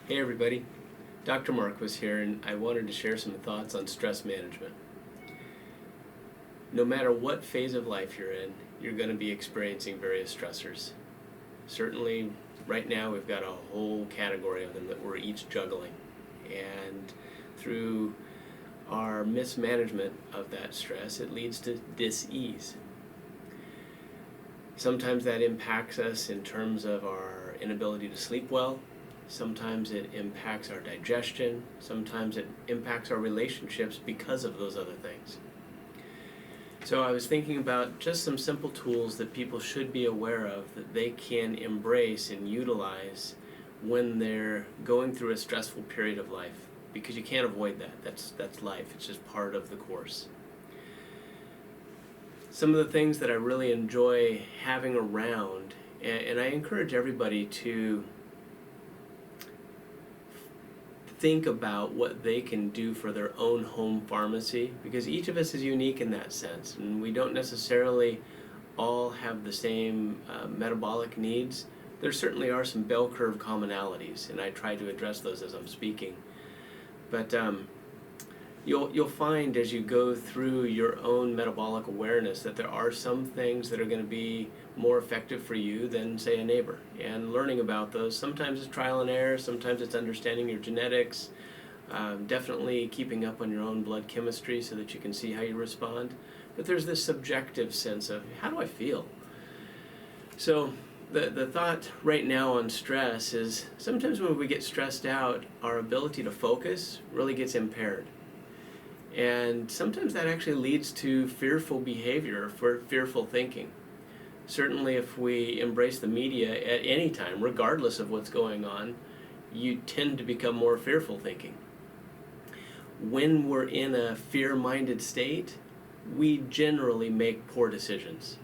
Hey everybody, Dr. Mark was here and I wanted to share some thoughts on stress management. No matter what phase of life you're in, you're going to be experiencing various stressors. Certainly right now we've got a whole category of them that we're each juggling, and through our mismanagement of that stress it leads to dis-ease. Sometimes that impacts us in terms of our inability to sleep well. Sometimes it impacts our digestion. Sometimes it impacts our relationships because of those other things. So I was thinking about just some simple tools that people should be aware of that they can embrace and utilize when they're going through a stressful period of life, because you can't avoid that. That's life. It's just part of the course. Some of the things that I really enjoy having around, and I encourage everybody to think about what they can do for their own home pharmacy, because each of us is unique in that sense, and we don't necessarily all have the same metabolic needs. There certainly are some bell curve commonalities, and I try to address those as I'm speaking. But you'll find as you go through your own metabolic awareness that there are some things that are going to be more effective for you than, say, a neighbor. And learning about those, sometimes it's trial and error, sometimes it's understanding your genetics, definitely keeping up on your own blood chemistry so that you can see how you respond. But there's this subjective sense of, how do I feel? So the thought right now on stress is sometimes when we get stressed out, our ability to focus really gets impaired. And sometimes that actually leads to fearful behavior, for fearful thinking. Certainly if we embrace the media at any time, regardless of what's going on, you tend to become more fearful thinking. When we're in a fear-minded state, we generally make poor decisions.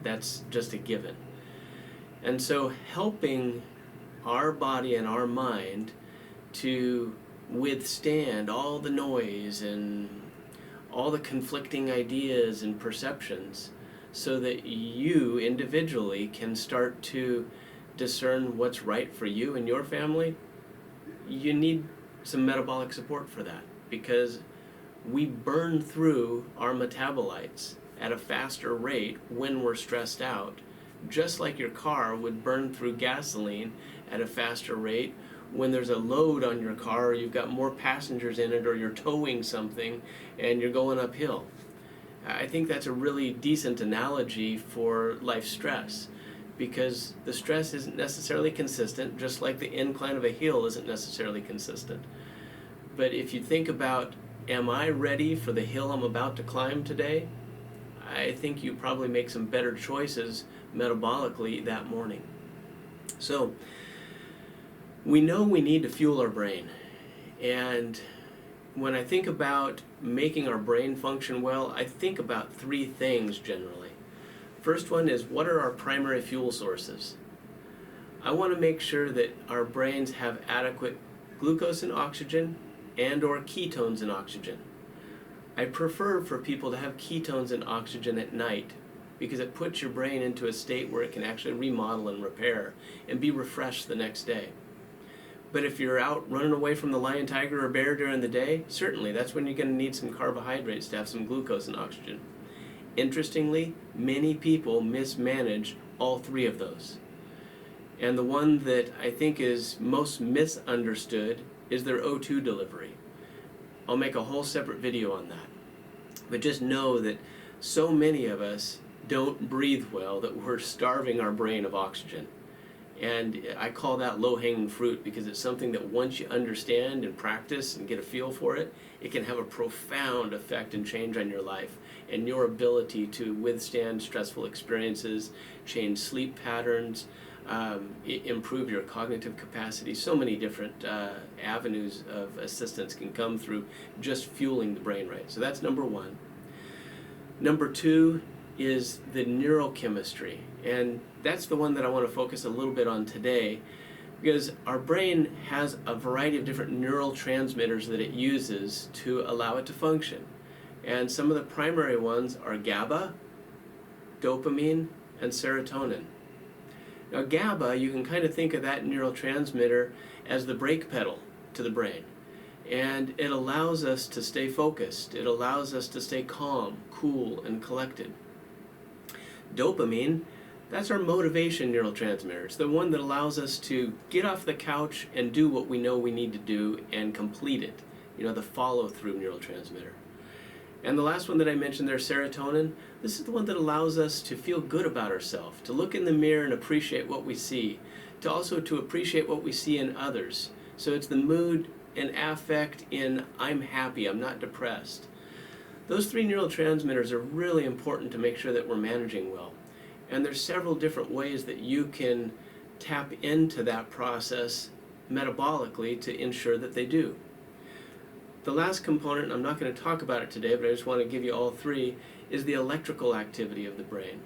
That's just a given. And so helping our body and our mind to withstand all the noise and all the conflicting ideas and perceptions so that you individually can start to discern what's right for you and your family, you need some metabolic support for that, because we burn through our metabolites at a faster rate when we're stressed out, just like your car would burn through gasoline at a faster rate when there's a load on your car, or you've got more passengers in it, or you're towing something and you're going uphill. I think that's a really decent analogy for life stress, because the stress isn't necessarily consistent, just like the incline of a hill isn't necessarily consistent. But if you think about, am I ready for the hill I'm about to climb today? I think you probably make some better choices metabolically that morning. So we know we need to fuel our brain, and when I think about making our brain function well, I think about three things generally. First one is, what are our primary fuel sources? I want to make sure that our brains have adequate glucose and oxygen and or ketones and oxygen. I prefer for people to have ketones and oxygen at night, because it puts your brain into a state where it can actually remodel and repair and be refreshed the next day. But if you're out running away from the lion, tiger, or bear during the day, certainly that's when you're going to need some carbohydrates to have some glucose and oxygen. Interestingly, many people mismanage all three of those. And the one that I think is most misunderstood is their O2 delivery. I'll make a whole separate video on that. But just know that so many of us don't breathe well that we're starving our brain of oxygen. And I call that low-hanging fruit, because it's something that once you understand and practice and get a feel for it, it can have a profound effect and change on your life and your ability to withstand stressful experiences, change sleep patterns, improve your cognitive capacity. So many different avenues of assistance can come through just fueling the brain right. So that's number one. Number two is the neurochemistry, and that's the one that I want to focus a little bit on today, because our brain has a variety of different neurotransmitters that it uses to allow it to function. And some of the primary ones are GABA, dopamine, and serotonin. Now GABA, you can kind of think of that neurotransmitter as the brake pedal to the brain. And it allows us to stay focused. It allows us to stay calm, cool, and collected. Dopamine, that's our motivation neurotransmitter. It's the one that allows us to get off the couch and do what we know we need to do and complete it. You know, the follow-through neurotransmitter. And the last one that I mentioned there, serotonin, this is the one that allows us to feel good about ourselves, to look in the mirror and appreciate what we see, to also to appreciate what we see in others. So it's the mood and affect in I'm happy, I'm not depressed. Those three neurotransmitters are really important to make sure that we're managing well. And there's several different ways that you can tap into that process metabolically to ensure that they do. The last component, I'm not going to talk about it today, but I just want to give you all three, is the electrical activity of the brain.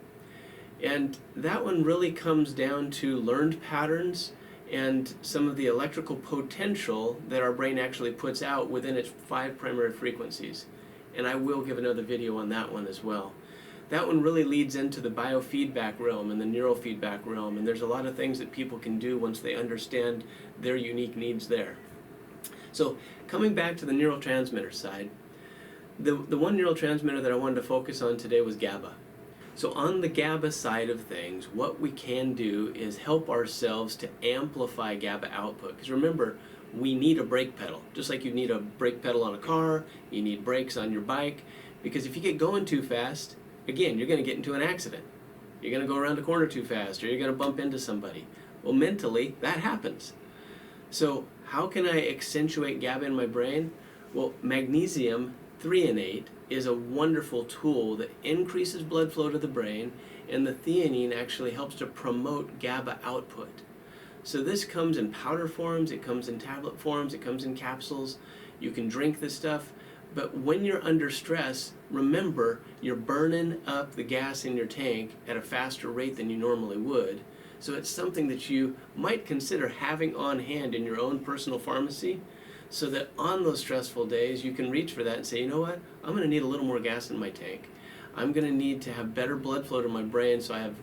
And that one really comes down to learned patterns and some of the electrical potential that our brain actually puts out within its 5 primary frequencies. And I will give another video on that one as well. That one really leads into the biofeedback realm and the neurofeedback realm, and there's a lot of things that people can do once they understand their unique needs there. So coming back to the neurotransmitter side, the one neurotransmitter that I wanted to focus on today was GABA. So on the GABA side of things, what we can do is help ourselves to amplify GABA output. Because remember, we need a brake pedal. Just like you need a brake pedal on a car, you need brakes on your bike. Because if you get going too fast, again, you're going to get into an accident. You're going to go around a corner too fast, or you're going to bump into somebody. Well, mentally, that happens. So how can I accentuate GABA in my brain? Well, magnesium threonate is a wonderful tool that increases blood flow to the brain, and the theanine actually helps to promote GABA output. So this comes in powder forms, it comes in tablet forms, it comes in capsules. You can drink this stuff, but when you're under stress, remember you're burning up the gas in your tank at a faster rate than you normally would. So it's something that you might consider having on hand in your own personal pharmacy, so that on those stressful days you can reach for that and say, you know what, I'm going to need a little more gas in my tank. I'm going to need to have better blood flow to my brain so I have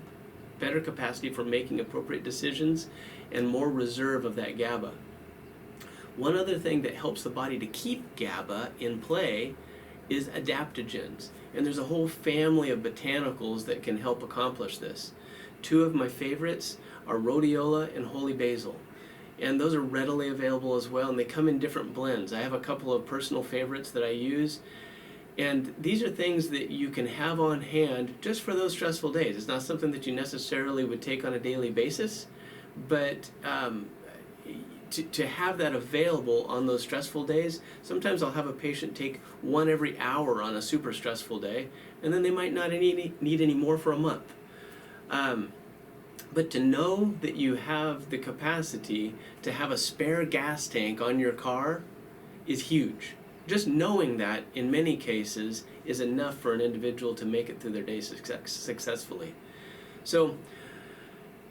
better capacity for making appropriate decisions and more reserve of that GABA. One other thing that helps the body to keep GABA in play is adaptogens. And there's a whole family of botanicals that can help accomplish this. 2 of my favorites are rhodiola and holy basil. And those are readily available as well, and they come in different blends. I have a couple of personal favorites that I use. And these are things that you can have on hand just for those stressful days. It's not something that you necessarily would take on a daily basis, but to have that available on those stressful days, sometimes I'll have a patient take 1 every hour on a super stressful day, and then they might not need any more for a month. But to know that you have the capacity to have a spare gas tank on your car is huge. Just knowing that, in many cases, is enough for an individual to make it through their day successfully. So,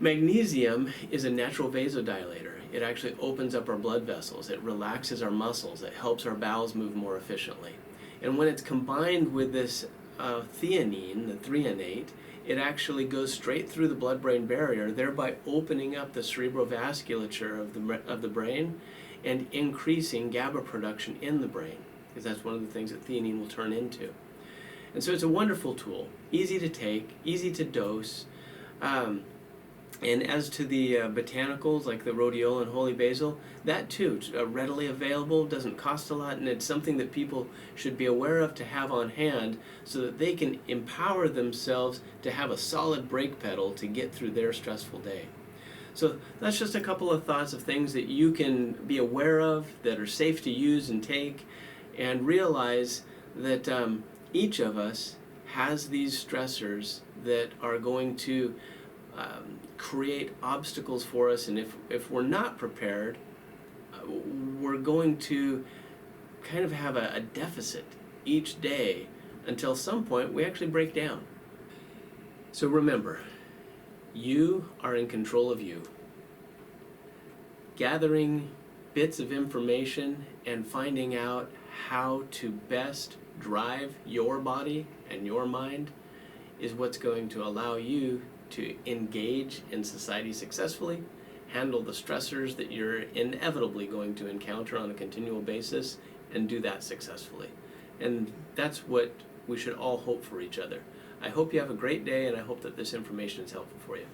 magnesium is a natural vasodilator. It actually opens up our blood vessels. It relaxes our muscles. It helps our bowels move more efficiently. And when it's combined with this theanine, the threonate, it actually goes straight through the blood-brain barrier, thereby opening up the cerebrovasculature of the brain and increasing GABA production in the brain, because that's one of the things that theanine will turn into. And so it's a wonderful tool, easy to take, easy to dose. And as to the botanicals like the rhodiola and holy basil, that too, readily available, doesn't cost a lot, and it's something that people should be aware of to have on hand so that they can empower themselves to have a solid brake pedal to get through their stressful day. So that's just a couple of thoughts of things that you can be aware of that are safe to use and take, and realize that each of us has these stressors that are going to create obstacles for us, and if we're not prepared, we're going to kind of have a deficit each day until some point we actually break down. So remember, you are in control of you. Gathering bits of information and finding out how to best drive your body and your mind is what's going to allow you to engage in society successfully, handle the stressors that you're inevitably going to encounter on a continual basis, and do that successfully. And that's what we should all hope for each other. I hope you have a great day, and I hope that this information is helpful for you.